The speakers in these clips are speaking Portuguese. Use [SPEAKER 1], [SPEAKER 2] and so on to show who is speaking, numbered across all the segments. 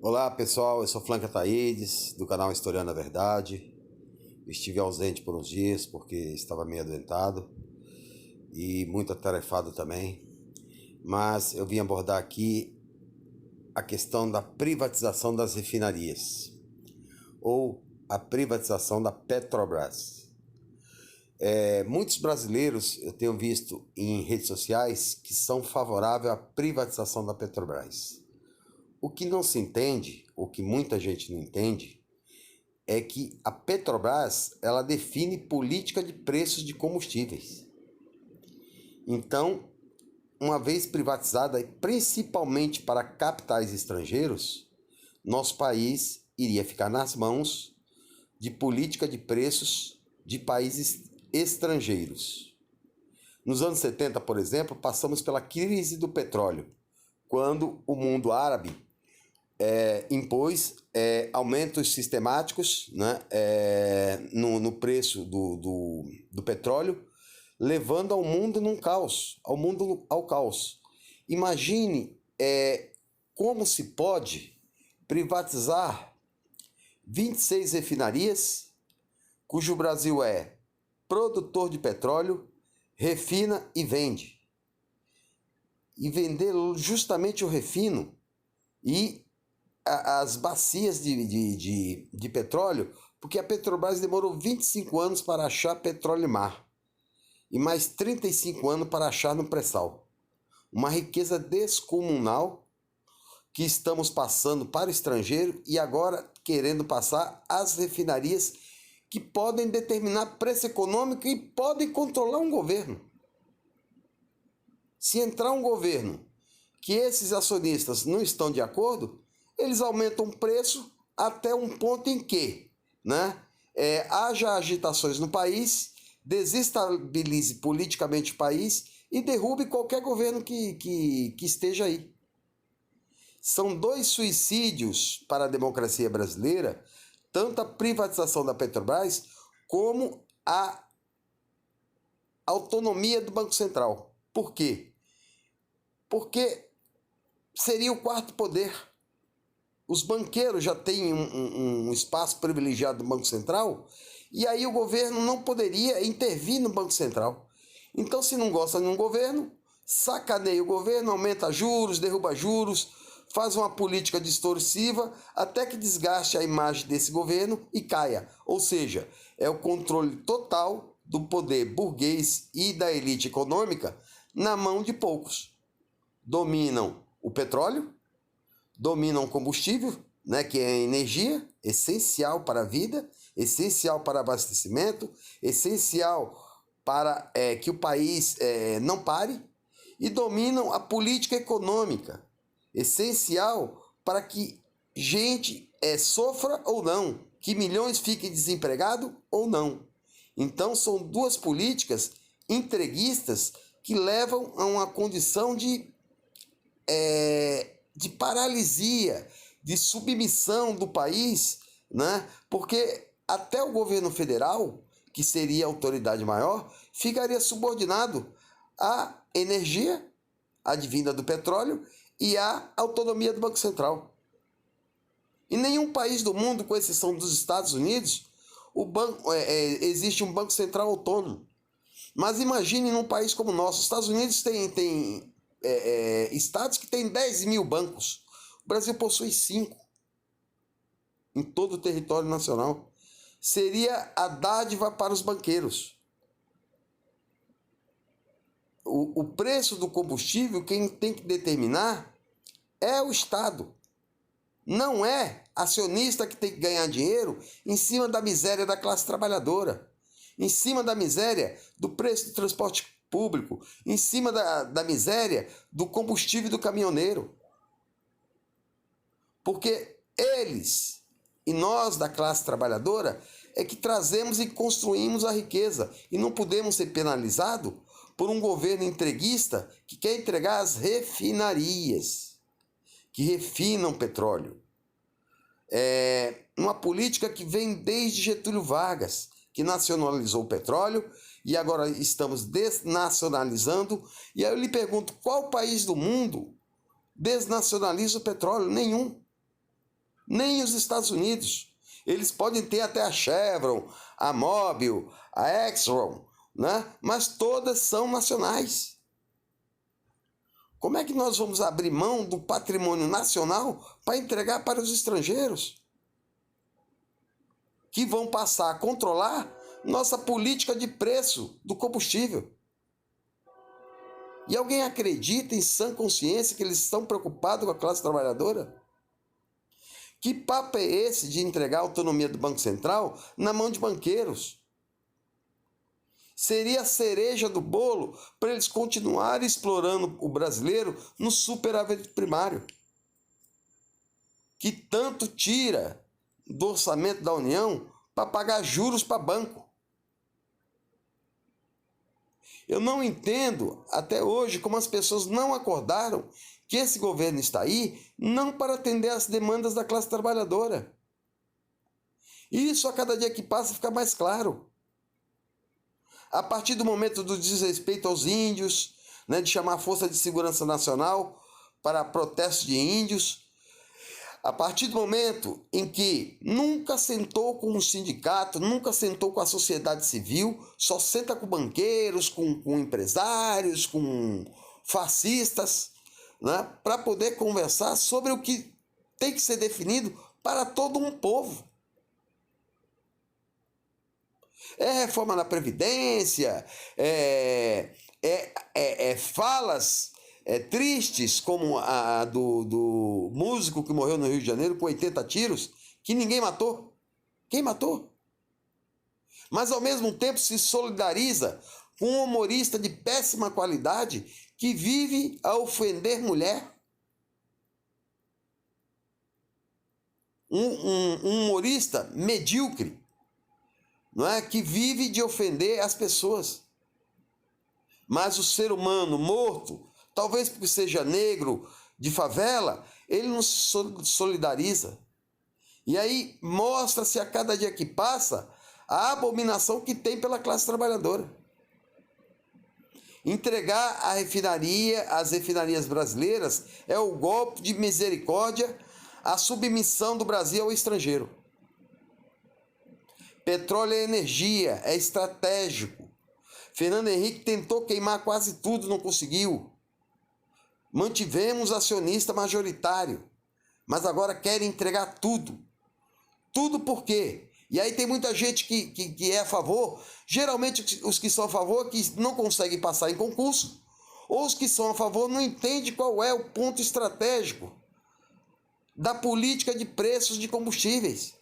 [SPEAKER 1] Olá pessoal, eu sou Flanca Taídes, do canal Historiando a Verdade. Estive ausente por uns dias porque estava meio adoentado e muito atarefado também. Mas eu vim abordar aqui a questão da privatização das refinarias, ou a privatização da Petrobras. Muitos brasileiros eu tenho visto em redes sociais que são favoráveis à privatização da Petrobras. O que não se entende, o que muita gente não entende, é que a Petrobras ela define política de preços de combustíveis. Então, uma vez privatizada, principalmente para capitais estrangeiros, nosso país iria ficar nas mãos de política de preços de países estrangeiros. Nos anos 70, por exemplo, passamos pela crise do petróleo, quando o mundo árabe impôs aumentos sistemáticos, né, no preço do petróleo, levando ao mundo num caos, ao caos. Imagine como se pode privatizar 26 refinarias, cujo Brasil é produtor de petróleo, refina e vende. E vender justamente o refino e as bacias de petróleo, porque a Petrobras demorou 25 anos para achar petróleo e mar, e mais 35 anos para achar no pré-sal. Uma riqueza descomunal que estamos passando para o estrangeiro e agora querendo passar às refinarias que podem determinar preço econômico e podem controlar um governo. Se entrar um governo que esses acionistas não estão de acordo, eles aumentam o preço até um ponto em que, haja agitações no país, desestabilize politicamente o país e derrube qualquer governo que esteja aí. São dois suicídios para a democracia brasileira, tanto a privatização da Petrobras como a autonomia do Banco Central. Por quê? Porque seria o quarto poder. Os banqueiros já têm um espaço privilegiado no Banco Central e aí o governo não poderia intervir no Banco Central. Então, se não gosta de um governo, sacaneia o governo, aumenta juros, derruba juros, faz uma política distorsiva até que desgaste a imagem desse governo e caia. Ou seja, é o controle total do poder burguês e da elite econômica na mão de poucos. Dominam o petróleo, dominam o combustível, que é a energia, essencial para a vida, essencial para abastecimento, essencial para que o país não pare, e dominam a política econômica, essencial para que gente sofra ou não, que milhões fiquem desempregados ou não. Então são duas políticas entreguistas que levam a uma condição de paralisia, de submissão do país, porque até o governo federal, que seria a autoridade maior, ficaria subordinado à energia advinda do petróleo e à autonomia do Banco Central. Em nenhum país do mundo, com exceção dos Estados Unidos, existe um Banco Central autônomo. Mas imagine num país como o nosso. Os Estados Unidos tem estados que têm 10 mil bancos. O Brasil possui 5 em todo o território nacional. Seria a dádiva para os banqueiros. O preço do combustível, quem tem que determinar é o Estado. Não é acionista que tem que ganhar dinheiro em cima da miséria da classe trabalhadora, em cima da miséria do preço do transporte público, em cima da miséria do combustível do caminhoneiro. Porque eles e nós da classe trabalhadora é que trazemos e construímos a riqueza e não podemos ser penalizados por um governo entreguista que quer entregar as refinarias que refinam petróleo. Uma política que vem desde Getúlio Vargas, que nacionalizou o petróleo e agora estamos desnacionalizando. E aí eu lhe pergunto, qual país do mundo desnacionaliza o petróleo? Nenhum. nem os Estados Unidos. Eles podem ter até a Chevron, a Mobil, a Exxon, né? Mas todas são nacionais. Como é que nós vamos abrir mão do patrimônio nacional para entregar para os estrangeiros, que vão passar a controlar nossa política de preço do combustível? E alguém acredita em sã consciência que eles estão preocupados com a classe trabalhadora? Que papo é esse de entregar a autonomia do Banco Central na mão de banqueiros? Seria a cereja do bolo para eles continuarem explorando o brasileiro no superávit primário, que tanto tira do orçamento da União para pagar juros para banco. Eu não entendo até hoje como as pessoas não acordaram que esse governo está aí não para atender às demandas da classe trabalhadora. E isso a cada dia que passa fica mais claro. A partir do momento do desrespeito aos índios, né, de chamar a Força de Segurança Nacional para protestos de índios, a partir do momento em que nunca sentou com o sindicato, nunca sentou com a sociedade civil, só senta com banqueiros, com empresários, com fascistas, né, para poder conversar sobre o que tem que ser definido para todo um povo. É reforma da Previdência, falas tristes como a do músico que morreu no Rio de Janeiro com 80 tiros, que ninguém matou. Quem matou? Mas ao mesmo tempo se solidariza com um humorista de péssima qualidade que vive a ofender mulher. Um humorista medíocre, não é? Que vive de ofender as pessoas. Mas o ser humano morto, talvez porque seja negro, de favela, ele não se solidariza. E aí mostra-se a cada dia que passa a abominação que tem pela classe trabalhadora. Entregar as refinarias brasileiras é o golpe de misericórdia, a submissão do Brasil ao estrangeiro. Petróleo é energia, é estratégico. Fernando Henrique tentou queimar quase tudo, não conseguiu. Mantivemos acionista majoritário, mas agora querem entregar tudo. Tudo por quê? E aí tem muita gente que é a favor. Geralmente os que são a favor que não conseguem passar em concurso, ou os que são a favor não entendem qual é o ponto estratégico da política de preços de combustíveis.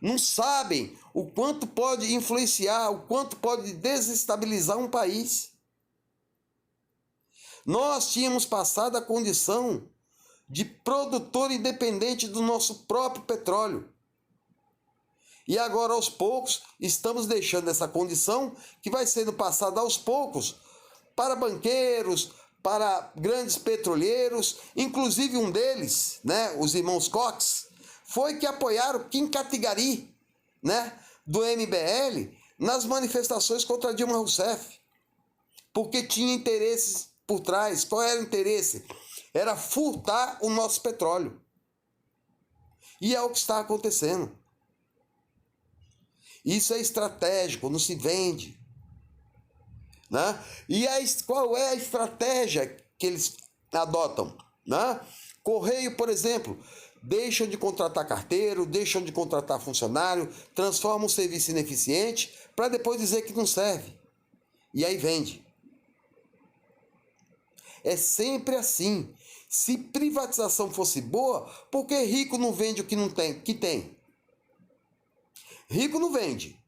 [SPEAKER 1] Não sabem o quanto pode influenciar, o quanto pode desestabilizar um país. Nós tínhamos passado a condição de produtor independente do nosso próprio petróleo. E agora, aos poucos, estamos deixando essa condição que vai sendo passada aos poucos para banqueiros, para grandes petroleiros, inclusive um deles, né, os irmãos Cox, foi que apoiaram Kim Kataguiri, né, do MBL, nas manifestações contra Dilma Rousseff, porque tinha interesses por trás. Qual era o interesse? Era furtar o nosso petróleo. E é o que está acontecendo. Isso é estratégico, não se vende. Né? E qual é a estratégia que eles adotam? Né? Correio, por exemplo, deixam de contratar carteiro, deixam de contratar funcionário, transformam o serviço ineficiente para depois dizer que não serve. E aí vende. É sempre assim. Se privatização fosse boa, por que rico não vende o que não tem, que tem? Rico não vende,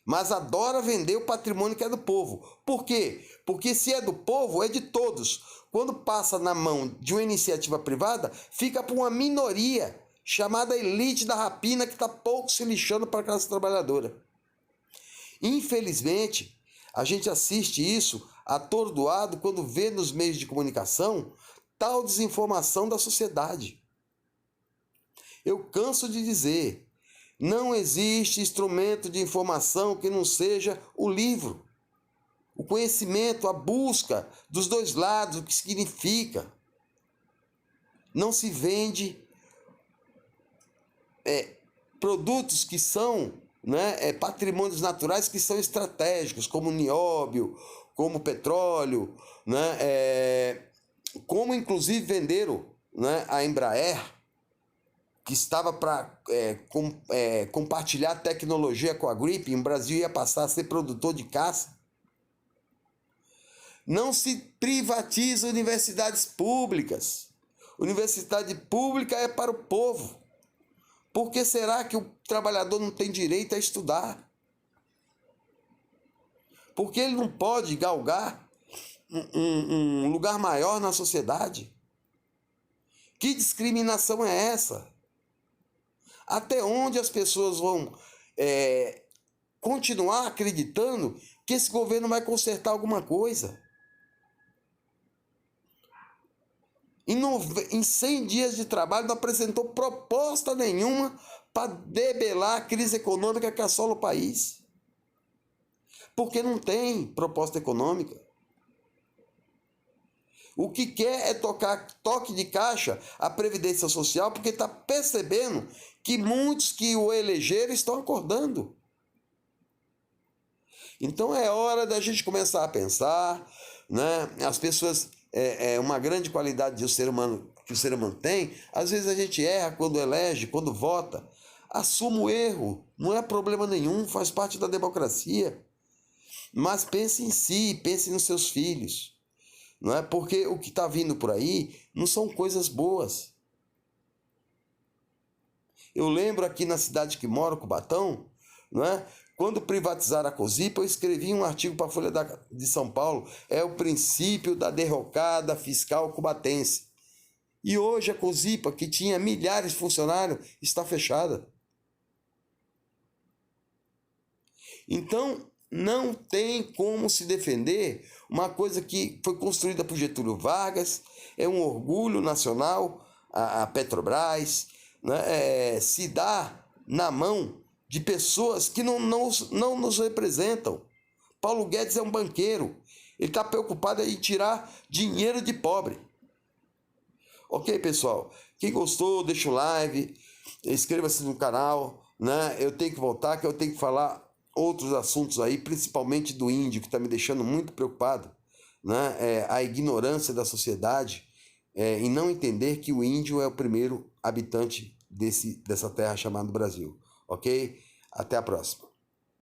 [SPEAKER 1] mas adora vender o patrimônio que é do povo. Por quê? Porque se é do povo, é de todos. Quando passa na mão de uma iniciativa privada, fica para uma minoria, chamada elite da rapina, que está pouco se lixando para a classe trabalhadora. Infelizmente, a gente assiste isso atordoado quando vê nos meios de comunicação tal desinformação da sociedade. Eu canso de dizer, não existe instrumento de informação que não seja o livro, o conhecimento, a busca dos dois lados, o que significa. Não se vende produtos que são, né, patrimônios naturais que são estratégicos, como nióbio, como petróleo, né, como inclusive venderam, né, a Embraer, que estava para compartilhar tecnologia com a gripe, e o Brasil ia passar a ser produtor de caça. Não se privatiza universidades públicas. Universidade pública é para o povo. Por que será que o trabalhador não tem direito a estudar? Porque ele não pode galgar um lugar maior na sociedade? Que discriminação é essa? Até onde as pessoas vão continuar acreditando que esse governo vai consertar alguma coisa? Em 100 dias de trabalho não apresentou proposta nenhuma para debelar a crise econômica que assola o país. Porque não tem proposta econômica. O que quer é tocar toque de caixa à Previdência Social, porque está percebendo que muitos que o elegeram estão acordando. Então é hora da gente começar a pensar, né? As pessoas, uma grande qualidade que o ser humano tem, às vezes a gente erra quando elege, quando vota. Assuma o erro, não é problema nenhum, faz parte da democracia. Mas pense em si, pense nos seus filhos. Não é? Porque o que está vindo por aí não são coisas boas. Eu lembro aqui na cidade que moro, Cubatão, não é? Quando privatizaram a Cosipa, eu escrevi um artigo para a Folha de São Paulo, é o princípio da derrocada fiscal cubatense. E hoje a Cosipa, que tinha milhares de funcionários, está fechada. Então, não tem como se defender uma coisa que foi construída por Getúlio Vargas, é um orgulho nacional, a Petrobras, né, se dá na mão de pessoas que não nos representam. Paulo Guedes é um banqueiro, ele está preocupado em tirar dinheiro de pobre. Ok, pessoal? Quem gostou, deixa o like, inscreva-se no canal, né? Eu tenho que voltar, que eu tenho que falar outros assuntos aí, principalmente do índio, que está me deixando muito preocupado, né? A ignorância da sociedade em não entender que o índio é o primeiro habitante dessa terra chamada Brasil. Ok? Até a próxima.